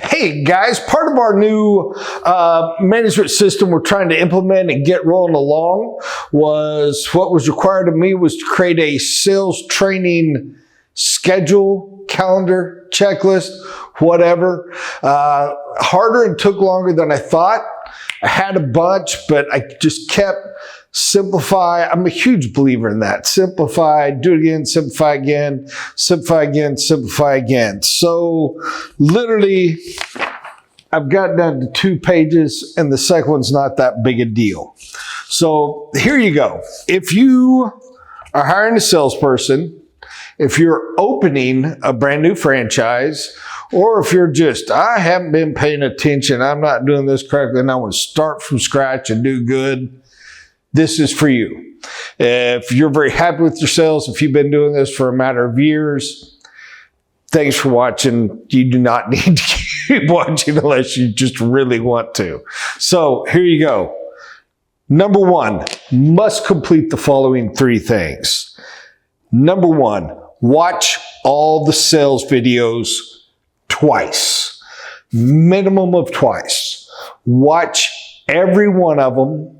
Hey guys, part of our new management system we're trying to implement and get rolling along was what was required of me was to create a sales training schedule, calendar, checklist, whatever. Harder and took longer than I thought. I had a bunch, but I just kept simplify. I'm a huge believer in that. Simplify, do it again, simplify again, simplify again, simplify again. So literally, I've got down to 2 pages and the second one's not that big a deal. So here you go. If you are hiring a salesperson, if you're opening a brand new franchise, or if you're just, I haven't been paying attention, I'm not doing this correctly, and I want to start from scratch and do good, this is for you. If you're very happy with your sales, if you've been doing this for a matter of years, thanks for watching. You do not need to keep watching unless you just really want to. So here you go. Number 1, must complete the following 3 things. Number 1, watch all the sales videos twice. Minimum of twice. Watch every one of them.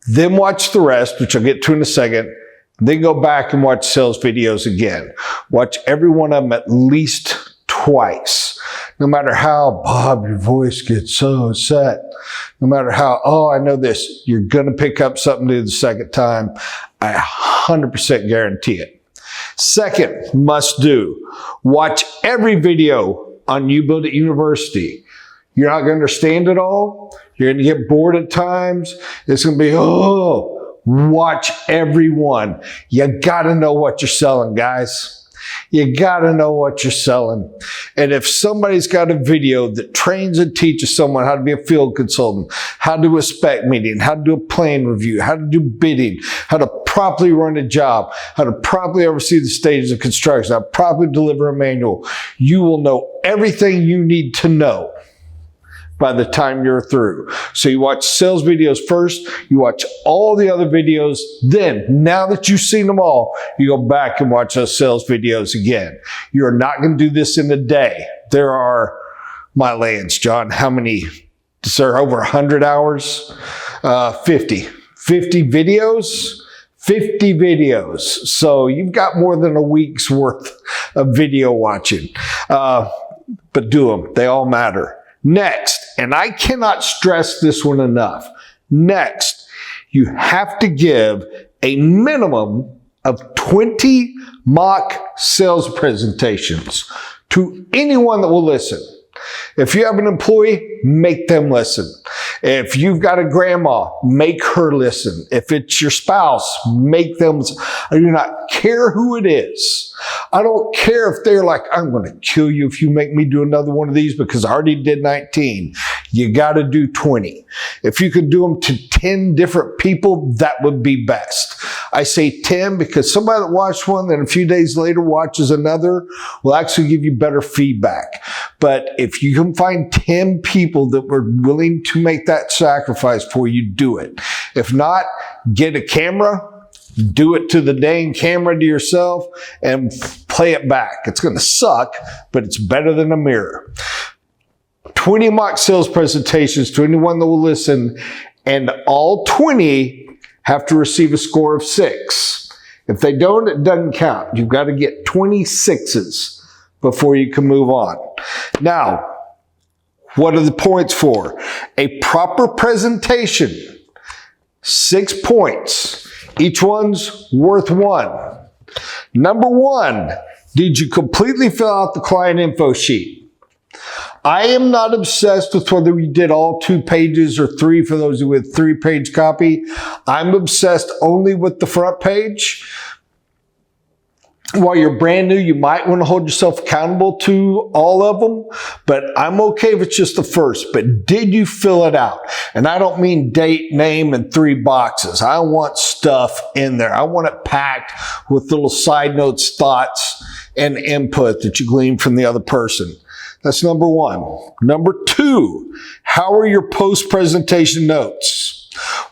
Then watch the rest, which I'll get to in a second. Then go back and watch sales videos again. Watch every one of them at least twice. No matter how, Bob, your voice gets so upset. No matter how, oh, I know this. You're going to pick up something new the second time. I 100% guarantee it. Second, must do. Watch every video on U-Build It University. You're not going to understand it all. You're going to get bored at times. It's going to be, oh, watch every one. You got to know what you're selling, guys. You got to know what you're selling. And if somebody's got a video that trains and teaches someone how to be a field consultant, how to do a spec meeting, how to do a plan review, how to do bidding, how to properly run a job, how to properly oversee the stages of construction, how to properly deliver a manual, you will know everything you need to know by the time you're through. So you watch sales videos first, you watch all the other videos, then now that you've seen them all, you go back and watch those sales videos again. You're not going to do this in a day. There are, my lands, John, how many? Is there over 100 hours? 50 videos? 50 videos. So you've got more than a week's worth of video watching. But do them. They all matter. Next, and I cannot stress this one enough. Next, you have to give a minimum of 20 mock sales presentations to anyone that will listen. If you have an employee, make them listen. If you've got a grandma, make her listen. If it's your spouse, make them listen. I do not care who it is. I don't care if they're like, I'm going to kill you if you make me do another one of these because I already did 19. You got to do 20. If you could do them to 10 different people, that would be best. I say 10 because somebody that watched one, then a few days later watches another, will actually give you better feedback. But if you can find 10 people that were willing to make that sacrifice for you, do it. If not, get a camera, do it to the dang camera to yourself, and play it back. It's going to suck, but it's better than a mirror. 20 mock sales presentations to anyone that will listen, and all 20 have to receive a score of 6. If they don't, it doesn't count. You've got to get 26s before you can move on. Now, what are the points for? A proper presentation, 6 points. Each one's worth 1. Number 1, did you completely fill out the client info sheet? I am not obsessed with whether we did all 2 pages or 3 for those with 3-page copy. I'm obsessed only with the front page. While you're brand new, you might want to hold yourself accountable to all of them, but I'm okay if it's just the first. But did you fill it out? And I don't mean date, name, and 3 boxes. I want stuff in there. I want it packed with little side notes, thoughts, and input that you glean from the other person. That's number one. Number two, how are your post-presentation notes?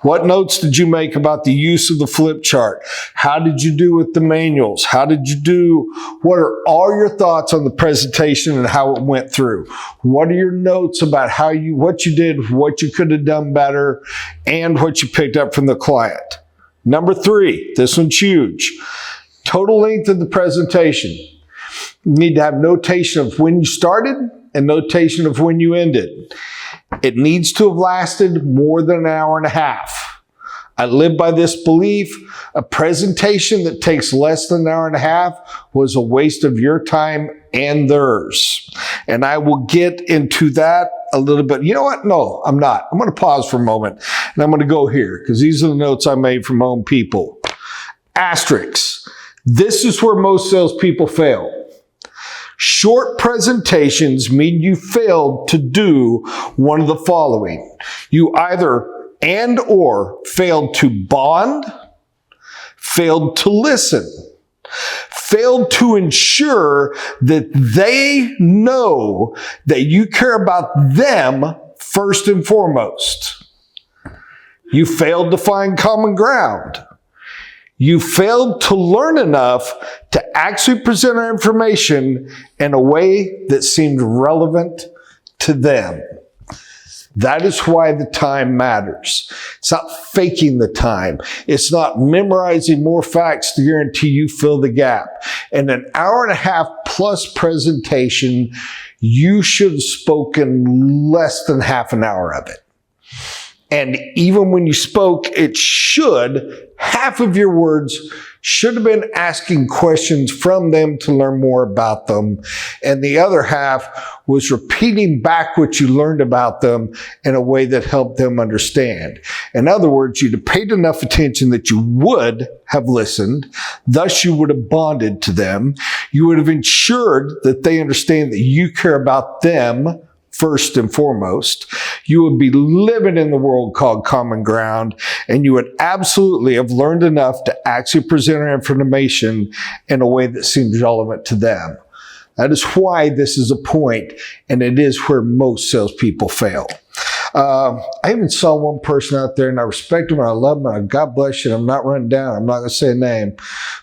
What notes did you make about the use of the flip chart? How did you do with the manuals? How did you do? What are all your thoughts on the presentation and how it went through? What are your notes about what you did, what you could have done better, and what you picked up from the client? Number three, this one's huge. Total length of the presentation. You need to have notation of when you started and notation of when you ended. It needs to have lasted more than an hour and a half. I live by this belief. A presentation that takes less than an hour and a half was a waste of your time and theirs. And I will get into that a little bit. You know what? No, I'm not. I'm going to pause for a moment and I'm going to go here because these are the notes I made from my own people. Asterisks. This is where most salespeople fail. Short presentations mean you failed to do one of the following. You either or failed to bond, failed to listen, failed to ensure that they know that you care about them first and foremost. You failed to find common ground. You failed to learn enough to actually present our information in a way that seemed relevant to them. That is why the time matters. It's not faking the time. It's not memorizing more facts to guarantee you fill the gap. In an hour and a half plus presentation, you should have spoken less than half an hour of it. And even when you spoke, half of your words should have been asking questions from them to learn more about them. And the other half was repeating back what you learned about them in a way that helped them understand. In other words, you'd have paid enough attention that you would have listened. Thus, you would have bonded to them. You would have ensured that they understand that you care about them first and foremost. You would be living in the world called common ground, and you would absolutely have learned enough to actually present our information in a way that seems relevant to them. That is why this is a point, and it is where most salespeople fail. I even saw one person out there, and I respect him and I love him, and God bless you, I'm not running down, I'm not going to say a name,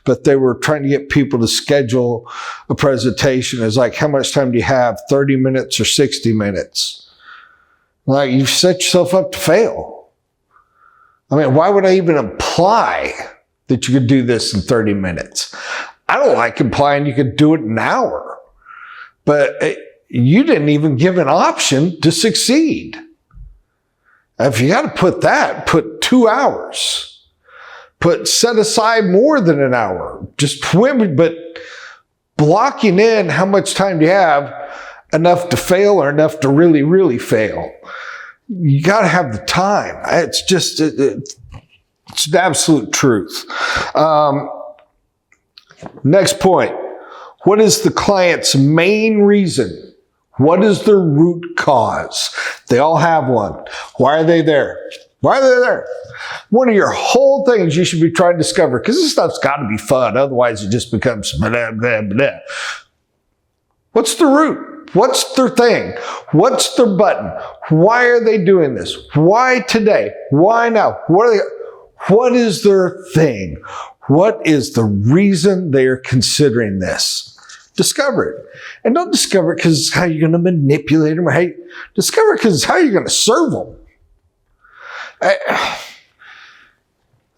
but they were trying to get people to schedule a presentation. It's like, how much time do you have? 30 minutes or 60 minutes? Like, you've set yourself up to fail. I mean, why would I even imply that you could do this in 30 minutes? I don't like implying you could do it in an hour, but you didn't even give an option to succeed. If you got to put 2 hours. Set aside more than an hour. But blocking in how much time do you have, enough to fail or enough to really, really fail. You got to have the time. It's the absolute truth. Next point. What is the client's main reason? What is their root cause? They all have one. Why are they there? Why are they there? One of your whole things you should be trying to discover, because this stuff's got to be fun. Otherwise, it just becomes blah, blah, blah. What's the root? What's their thing? What's their button? Why are they doing this? Why today? Why now? What is their thing? What is the reason they are considering this? Discover it. And don't discover it because it's how you're going to manipulate them. Discover it because it's how you're going to serve them.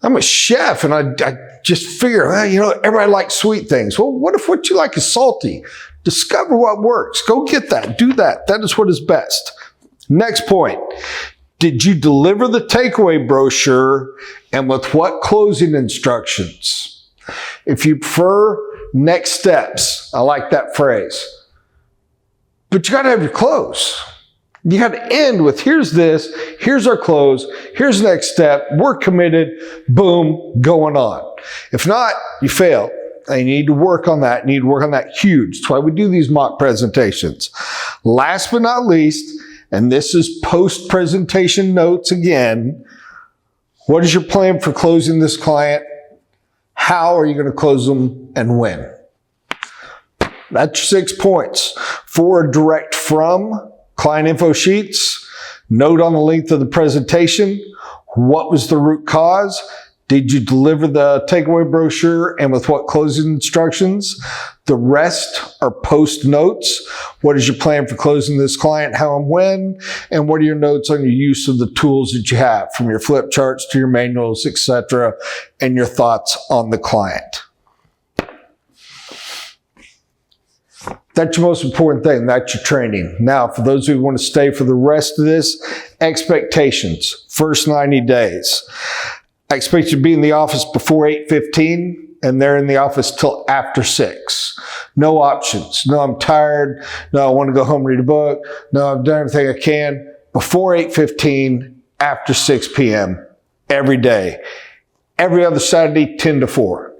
I'm a chef and I just figure, everybody likes sweet things. Well, what if what you like is salty? Discover what works. Go get that. Do that. That is what is best. Next point. Did you deliver the takeaway brochure and with what closing instructions? If you prefer next steps, I like that phrase. But you got to have your close. You got to end with, here's this, here's our close, here's the next step, we're committed, boom, going on. If not, you fail. And you need to work on that. You need to work on that huge. That's why we do these mock presentations. Last but not least, and this is post-presentation notes again, what is your plan for closing this client? How are you going to close them and when? That's your 6 points. 4, direct from client info sheets. Note on the length of the presentation. What was the root cause? Did you deliver the takeaway brochure and with what closing instructions? The rest are post notes. What is your plan for closing this client, how and when? And what are your notes on your use of the tools that you have, from your flip charts to your manuals, etc., and your thoughts on the client? That's your most important thing. That's your training. Now, for those who want to stay for the rest of this, expectations. First 90 days. I expect you to be in the office before 8:15, and they're in the office till after 6. No options. No, I'm tired. No, I want to go home and read a book. No, I've done everything I can. Before 8:15, after 6 p.m. every day. Every other Saturday, 10 to 4.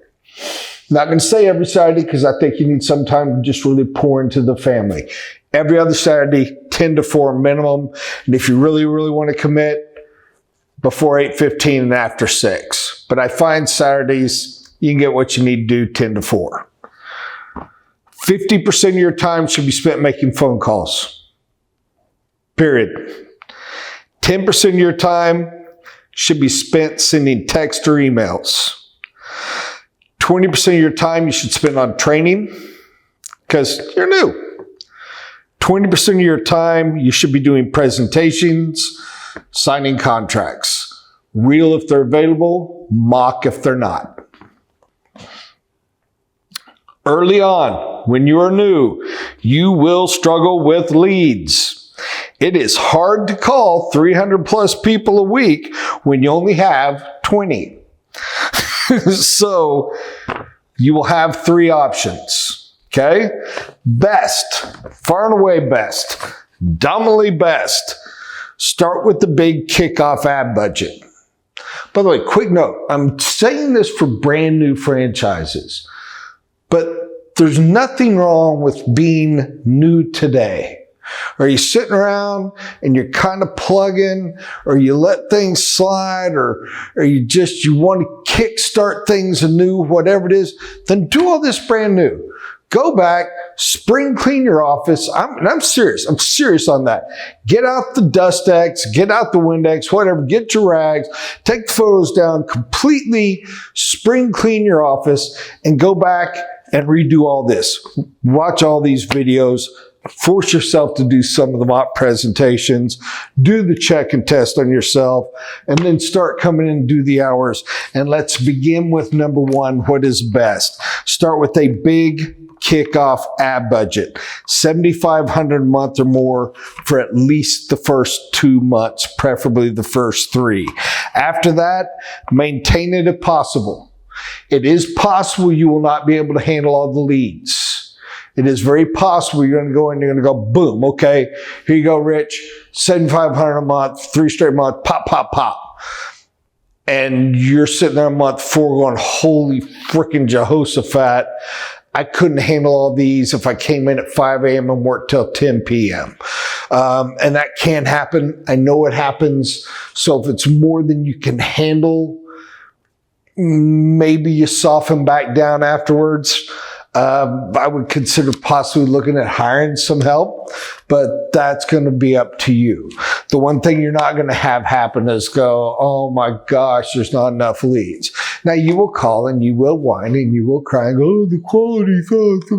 Not going to say every Saturday because I think you need some time to just really pour into the family. Every other Saturday, 10 to 4 minimum. And if you really, really want to commit, before 8:15 and after 6. But I find Saturdays, you can get what you need to do 10 to 4. 50% of your time should be spent making phone calls. Period. 10% of your time should be spent sending text or emails. 20% of your time you should spend on training because you're new. 20% of your time you should be doing presentations, signing contracts. Real if they're available, mock if they're not. Early on, when you are new, you will struggle with leads. It is hard to call 300 plus people a week when you only have 20. So you will have 3 options. Okay? Best, far and away best, dominantly best. Start with the big kickoff ad budget. By the way, quick note, I'm saying this for brand new franchises, but there's nothing wrong with being new today. Are you sitting around and you're kind of plugging, or you let things slide, or you want to kickstart things anew, whatever it is, then do all this brand new. Go back, spring clean your office. I'm serious. I'm serious on that. Get out the Dust-X, get out the Windex, whatever. Get your rags, take the photos down, completely spring clean your office, and go back and redo all this. Watch all these videos. Force yourself to do some of the mock presentations. Do the check and test on yourself, and then start coming in and do the hours. And let's begin with number 1, what is best. Start with a big kickoff ad budget, $7,500 a month or more for at least the first 2 months, preferably the first 3. After that, maintain it if possible. It is possible you will not be able to handle all the leads. It is very possible you're going to go in and you're going to go, boom, okay, here you go, Rich, $7,500 a month, 3 straight months, pop, pop, pop. And you're sitting there a month 4 going, holy freaking Jehoshaphat, I couldn't handle all these if I came in at 5 a.m. and worked till 10 p.m. And that can happen. I know it happens. So if it's more than you can handle, maybe you soften back down afterwards. I would consider possibly looking at hiring some help, but that's going to be up to you. The one thing you're not going to have happen is go, oh my gosh, there's not enough leads. Now you will call and you will whine and you will cry and go, oh, the quality sucks.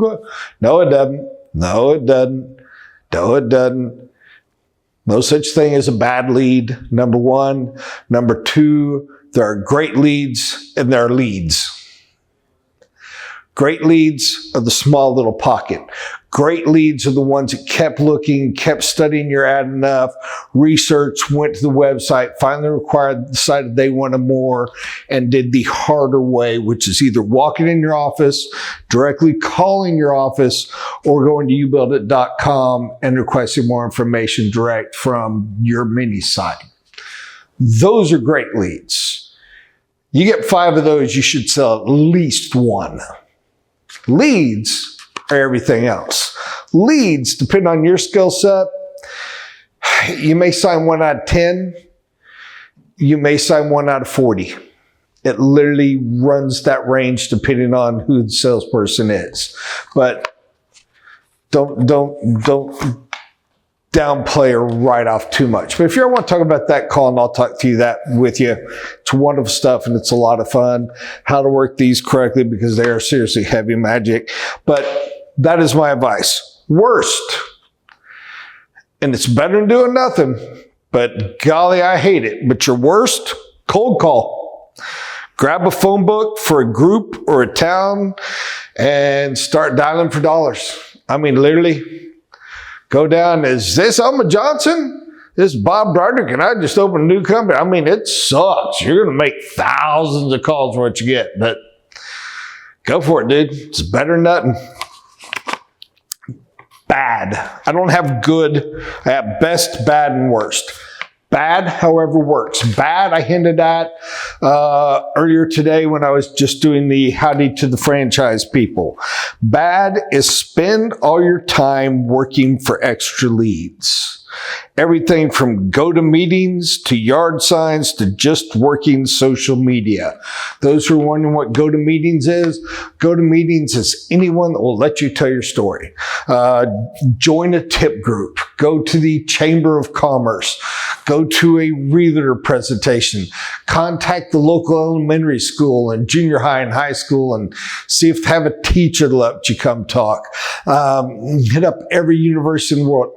No, it doesn't. No, it doesn't. No, it doesn't. No such thing as a bad lead, number 1. Number 2, there are great leads and there are leads. Great leads are the small little pocket. Great leads are the ones that kept looking, kept studying your ad enough, researched, went to the website, finally decided they wanted more, and did the harder way, which is either walking in your office, directly calling your office, or going to youbuildit.com and requesting more information direct from your mini site. Those are great leads. You get 5 of those, you should sell at least 1. Leads are everything else. Leads, depending on your skill set, you may sign 1 out of 10. You may sign 1 out of 40. It literally runs that range depending on who the salesperson is. But don't downplay or write off too much. But if you ever want to talk about that, call and I'll talk to you with you. It's wonderful stuff and it's a lot of fun. How to work these correctly because they are seriously heavy magic. But that is my advice. Worst, and it's better than doing nothing, but golly, I hate it. But your worst, cold call. Grab a phone book for a group or a town and start dialing for dollars. I mean, literally. Go down, is this Elma Johnson? This is Bob Broderick, and I just opened a new company. I mean, it sucks. You're going to make thousands of calls for what you get, but go for it, dude. It's better than nothing. Bad. I don't have good. I have best, bad, and worst. Bad, however, works. Bad, I hinted at earlier today when I was just doing the howdy to the franchise people. Bad is spend all your time working for extra leads. Everything from go-to-meetings to yard signs to just working social media. Those who are wondering what go-to-meetings is anyone that will let you tell your story. Join a tip group. Go to the Chamber of Commerce. Go to a realtor presentation. Contact the local elementary school and junior high and high school and see if they have a teacher to let you come talk. Hit up every university in the world.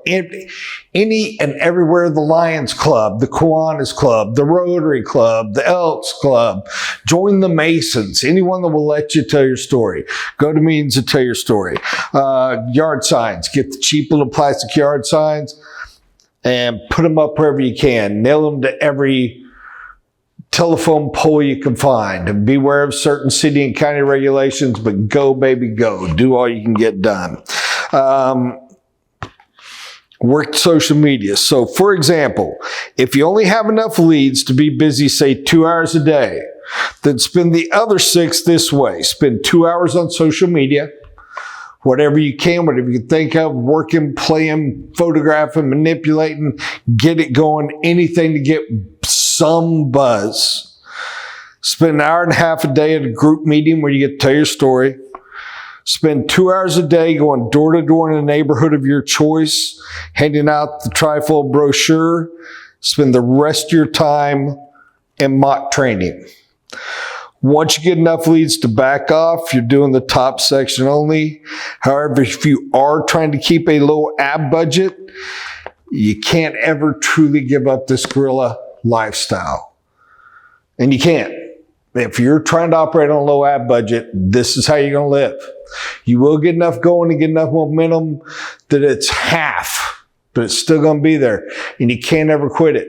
Any and everywhere, the Lions Club, the Kiwanis Club, the Rotary Club, the Elks Club. Join the Masons. Anyone that will let you tell your story. Go to meetings and tell your story. Yard signs. Get the cheap little plastic yard signs and put them up wherever you can. Nail them to every telephone pole you can find. And beware of certain city and county regulations, but go, baby, go. Do all you can get done. Work social media. So, for example, if you only have enough leads to be busy, say 2 hours a day, then spend the other 6 this way. Spend 2 hours on social media. Whatever you can think of, working, playing, photographing, manipulating, get it going, anything to get some buzz. Spend an hour and a half a day at a group meeting where you get to tell your story. Spend 2 hours a day going door to door in a neighborhood of your choice, handing out the trifold brochure. Spend the rest of your time in mock training. Once you get enough leads to back off, you're doing the top section only. However, if you are trying to keep a low ad budget, you can't ever truly give up this guerrilla lifestyle. And you can't. If you're trying to operate on a low ad budget, this is how you're going to live. You will get enough going and get enough momentum that it's half, but it's still going to be there. And you can't ever quit it.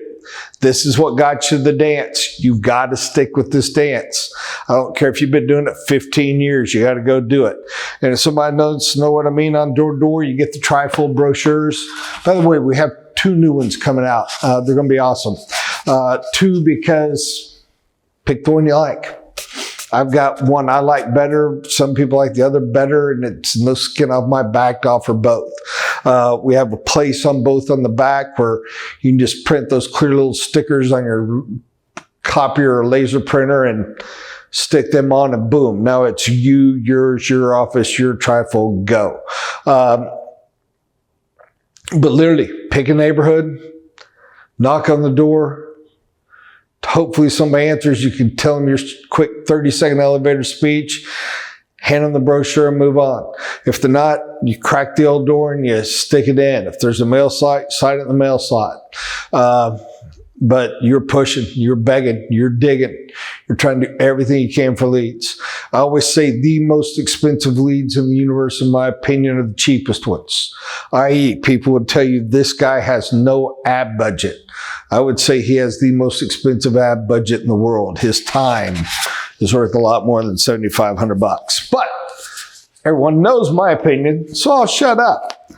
This is what got you the dance. You've got to stick with this dance. I don't care if you've been doing it 15 years. You got to go do it. And if somebody knows what I mean on door to door, you get the trifold brochures. By the way, we have 2 new ones coming out. They're going to be awesome. 2 because pick the one you like. I've got one I like better. Some people like the other better, and it's no skin off my back to offer both. We have a place on both on the back where you can just print those clear little stickers on your copier or laser printer and stick them on and boom. Now it's you, yours, your office, your trifold, go. But literally pick a neighborhood, knock on the door. Hopefully somebody answers. You can tell them your quick 30-second elevator speech, hand them the brochure and move on. If they're not, you crack the old door and you stick it in. If there's a mail slot, slide it in the mail slot. But you're pushing, you're begging, you're digging. You're trying to do everything you can for leads. I always say the most expensive leads in the universe, in my opinion, are the cheapest ones. I.e., people would tell you this guy has no ad budget. I would say he has the most expensive ad budget in the world. His time is worth a lot more than $7,500. But everyone knows my opinion, so I'll shut up.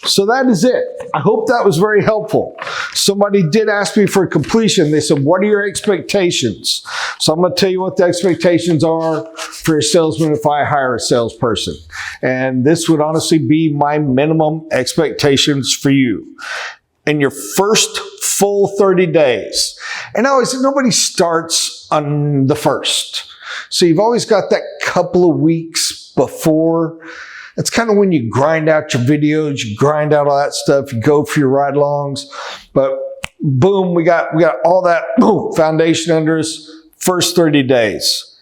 So that is it. I hope that was very helpful. Somebody did ask me for completion. They said, what are your expectations? So I'm going to tell you what the expectations are for a salesman if I hire a salesperson. And this would honestly be my minimum expectations for you. In your first full 30 days. And I always say nobody starts on the first. So you've always got that couple of weeks before That's kind of when you grind out your videos, you grind out all that stuff, you go for your ride-alongs. But boom, we got all that foundation under us. First 30 days,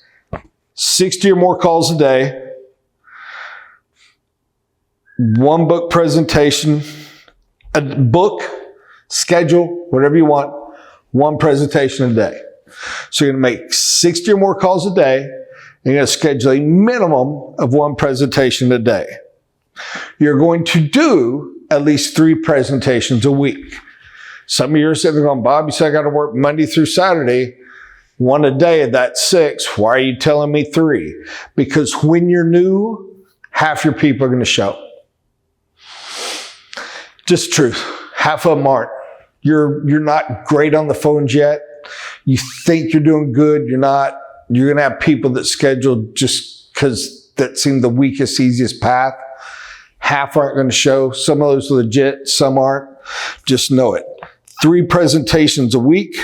60 or more calls a day, 1 book presentation, a book, schedule, whatever you want, 1 presentation a day. So you're going to make 60 or more calls a day, and you're going to schedule a minimum of 1 presentation a day. You're going to do at least 3 presentations a week. Some of you are sitting going, Bob, you said I got to work Monday through Saturday, 1 a day, that's 6. Why are you telling me 3? Because when you're new, half your people are going to show. Just truth. Half of them aren't. You're not great on the phones yet. You think you're doing good. You're not. You're going to have people that schedule just because that seem the weakest, easiest path. Half aren't going to show. Some of those are legit. Some aren't. Just know it. 3 presentations a week.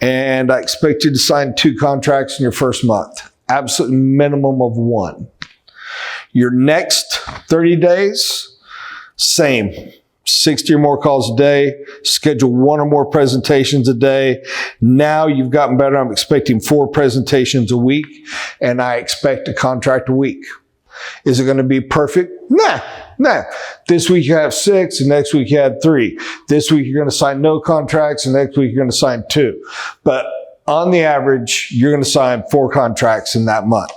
And I expect you to sign 2 contracts in your first month. Absolute minimum of 1. Your next 30 days, same. 60 or more calls a day, schedule 1 or more presentations a day. Now you've gotten better. I'm expecting 4 presentations a week, and I expect a contract a week. Is it going to be perfect? Nah. This week you have 6, and next week you had 3. This week you're going to sign no contracts, and next week you're going to sign 2. But on the average, you're going to sign 4 contracts in that month.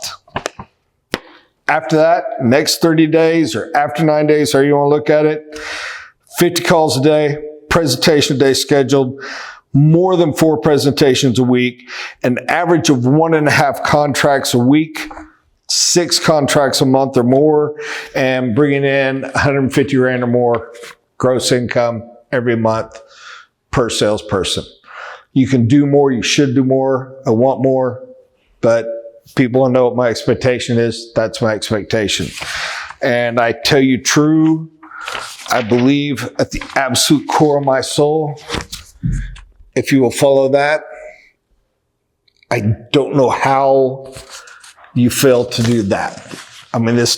After that, next 30 days or after 9 days, however you want to look at it, 50 calls a day, presentation a day scheduled, more than 4 presentations a week, an average of 1.5 contracts a week, 6 contracts a month or more, and bringing in 150 grand or more gross income every month per salesperson. You can do more, you should do more, I want more, but people want to know what my expectation is. That's my expectation. And I tell you true, I believe at the absolute core of my soul, if you will follow that, I don't know how you fail to do that. I mean, this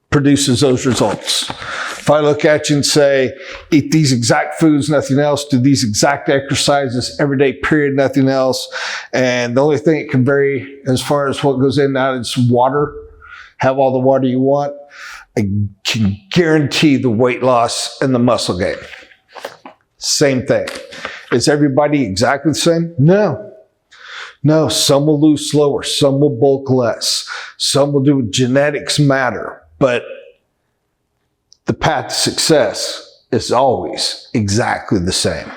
produces those results. If I look at you and say, eat these exact foods, nothing else, do these exact exercises every day, period, nothing else, and the only thing it can vary as far as what goes in and out is water, have all the water you want, I can guarantee the weight loss and the muscle gain. Same thing. Is everybody exactly the same? No, some will lose slower. Some will bulk less. Some will do genetics matter. But the path to success is always exactly the same.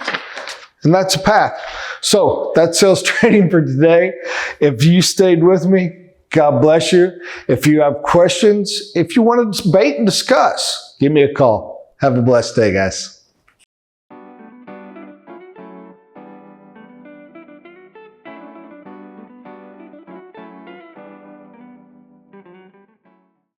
And that's a path. So that's sales training for today. If you stayed with me, God bless you. If you have questions, if you want to debate and discuss, give me a call. Have a blessed day, guys.